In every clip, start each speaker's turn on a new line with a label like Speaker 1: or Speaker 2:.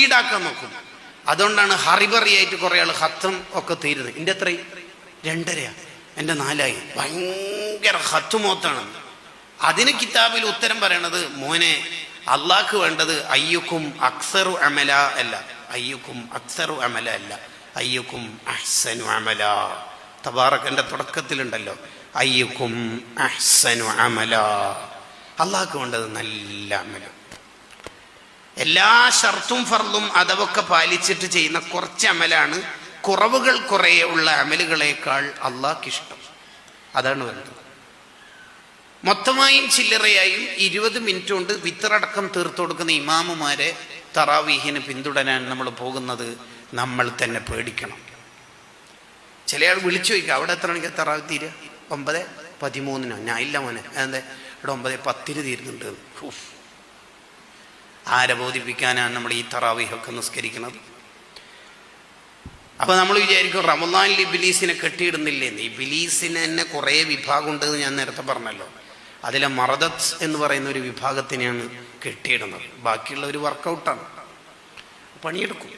Speaker 1: സ്പീഡാക്കാൻ നോക്കും. അതുകൊണ്ടാണ് ഹറിബറിയായിട്ട് കുറെ ആൾ ഹത്തം ഒക്കെ തീരുന്നത്. എൻ്റെ എത്ര 2.5, എൻ്റെ 4 ഭയങ്കര ഹത്തുമോത്താണ്. അതിന് കിതാബിൽ ഉത്തരം പറയണത്, മോനെ അള്ളാഹ്ക്ക് വേണ്ടത് അയ്യുക്കും അക്സറു അമല അല്ല, അയ്യുക്കും അക്സറു അമല അല്ല, അയ്യുക്കും അഹ്സനു അമല. തബാറക്കന്റെ തുടക്കത്തിലുണ്ടല്ലോ, അയ്യുക്കും അഹ്സനു അമല. അള്ളാഹ്ക്ക് വേണ്ടത് നല്ല അമല. എല്ലാ ഷർത്തും ഫർളും അതൊക്കെ പാലിച്ചിട്ട് ചെയ്യുന്ന കുറച്ച് അമലാണ് കുറവുകൾ കുറേ ഉള്ള അമലുകളേക്കാൾ അള്ളാഹ്ക്ക് ഇഷ്ടം. അതാണ് വേണ്ടത്. മൊത്തമായും ചില്ലറയായും 20 മിനിറ്റ് കൊണ്ട് വിത്തറടക്കം തീർത്തു കൊടുക്കുന്ന ഇമാമുമാരെ തറാവീഹിന് പിന്തുടരാൻ നമ്മൾ പോകുന്നത് നമ്മൾ തന്നെ പേടിക്കണം. ചില ആൾ വിളിച്ചു ചോദിക്കുക, അവിടെ എത്ര മണിക്ക് തറാവി തീരുക? 9:13. ഞാൻ ഇല്ല മോനെ, അതെന്താ ഇവിടെ 9:10 തീരുന്നുണ്ട്. ആരെ ബോധിപ്പിക്കാനാണ് നമ്മൾ ഈ തറാവീഹൊക്കെ നിസ്കരിക്കുന്നത്? അപ്പൊ നമ്മൾ വിചാരിക്കും റമളാനിൽ ഇബ്ലീസിനെ കെട്ടിയിടുന്നില്ലേന്ന്. ഇബ്ലീസിന് തന്നെ കുറേ വിഭാഗം ഉണ്ടെന്ന് ഞാൻ നേരത്തെ പറഞ്ഞല്ലോ. അതിലെ മറദത്ത് എന്ന് പറയുന്ന ഒരു വിഭാഗത്തിനെയാണ് കെട്ടിയിടുന്നത്. ബാക്കിയുള്ള ഒരു വർക്കൗട്ടാണ്, പണിയെടുക്കും.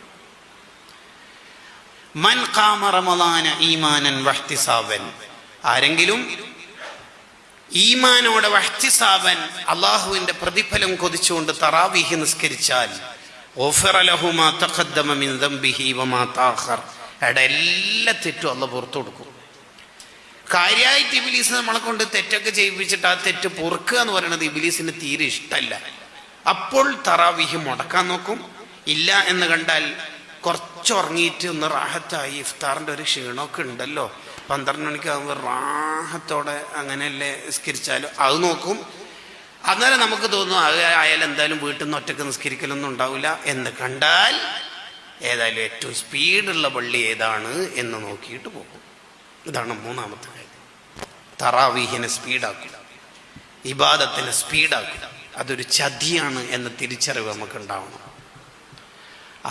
Speaker 1: മൻ ഖാമ റമളാന ഈമാനൻ വഹ്തിസാബൻ, ആരെങ്കിലും ഈമാനോടെ വഹ്തിസാബൻ അള്ളാഹുവിന്റെ പ്രതിഫലം കൊതിച്ചുകൊണ്ട് തറാവീഹ് നിസ്കരിച്ചാൽ ഗുഫിറ ലഹു മാ തഖദ്ദമ മിൻ ദംബിഹി വമാ തഅഖർ, എല്ലാ തെറ്റും അള്ളാഹ് പുറത്തു കൊടുക്കും. കാര്യമായിട്ട് ഇബ്ലീസ് നമ്മളെ കൊണ്ട് തെറ്റൊക്കെ ചെയ്യിപ്പിച്ചിട്ട് ആ തെറ്റ് പൊറുക്കുക എന്ന് പറയുന്നത് ഇബ്ലീസിന് തീരെ ഇഷ്ടമല്ല. അപ്പോൾ തറാവീഹ് മുടക്കാൻ നോക്കും. ഇല്ല എന്ന് കണ്ടാൽ കുറച്ചുറങ്ങിയിട്ട് ഒന്ന് റാഹത്തായി, ഇഫ്താറിൻ്റെ ഒരു ക്ഷീണമൊക്കെ ഉണ്ടല്ലോ, 12 മണിക്കാകുമ്പോൾ റാഹത്തോടെ അങ്ങനെയല്ലേ നിസ്കരിച്ചാലും അത് നോക്കും. അന്നേരം നമുക്ക് തോന്നും അത് ആയാലും എന്തായാലും വീട്ടിൽ നിന്ന് ഒറ്റക്ക് നിസ്കരിക്കലൊന്നും ഉണ്ടാവില്ല എന്ന് കണ്ടാൽ ഏതായാലും ഏറ്റവും സ്പീഡുള്ള പള്ളി ഏതാണ് എന്ന് നോക്കിയിട്ട് പോകും. ഇതാണ് മൂന്നാമത്തെ കാര്യം. തറാവീഹിനെ സ്പീഡാക്കുക, ഇബാദത്തിനെ സ്പീഡാക്കുക. അതൊരു ചതിയാണ് എന്ന തിരിച്ചറിവ് നമുക്ക് ഉണ്ടാവണം.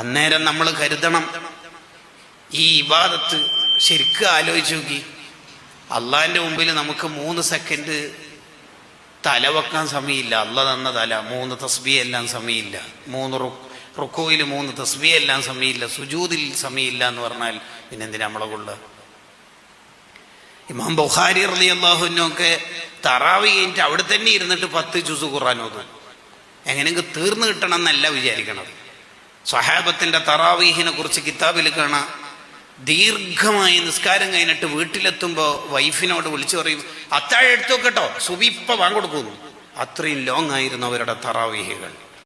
Speaker 1: അന്നേരം നമ്മൾ കരുതണം, ഈ ഇബാദത്ത് ശരിക്കും ആലോചിച്ച് നോക്കി. അള്ളാഹിൻ്റെ മുമ്പിൽ നമുക്ക് 3 സെക്കൻഡ് തല വെക്കാൻ സമയമില്ല. അള്ളാഹ് തന്ന തല 3 തസ്ബീഹ് എല്ലാം സമയമില്ല, 3 റുക്കൂയിൽ 3 തസ്ബീഹ് എല്ലാം സമയമില്ല, സുജൂദിൽ സമയമില്ല എന്ന് പറഞ്ഞാൽ പിന്നെന്തിനാ നമ്മളെ കൊള്ളുക? ഇമാം ബുഖാരി റളിയല്ലാഹു അൻഹുവൊക്കെ തറാവീഹ് കഴിഞ്ഞിട്ട് അവിടെ തന്നെ ഇരുന്നിട്ട് 10 ജുസ് ഖുർആൻ ഓതും. എങ്ങനെയെങ്കിലും തീർന്നു കിട്ടണം എന്നല്ല വിചാരിക്കണത്. സ്വഹാബത്തിന്റെ തറാവീഹിനെ കുറിച്ച് കിതാബിൽ കാണാം. ദീർഘമായി നിസ്കാരം കഴിഞ്ഞിട്ട് വീട്ടിലെത്തുമ്പോൾ വൈഫിനോട് വിളിച്ചു പറയും, അത്താഴം എടുത്തു വെക്കട്ടോ, സുബി ഇപ്പം വാങ്ങിക്കൊടുക്കുന്നു. അത്രയും ലോങ് ആയിരുന്നു അവരുടെ തറാവീഹുകൾ.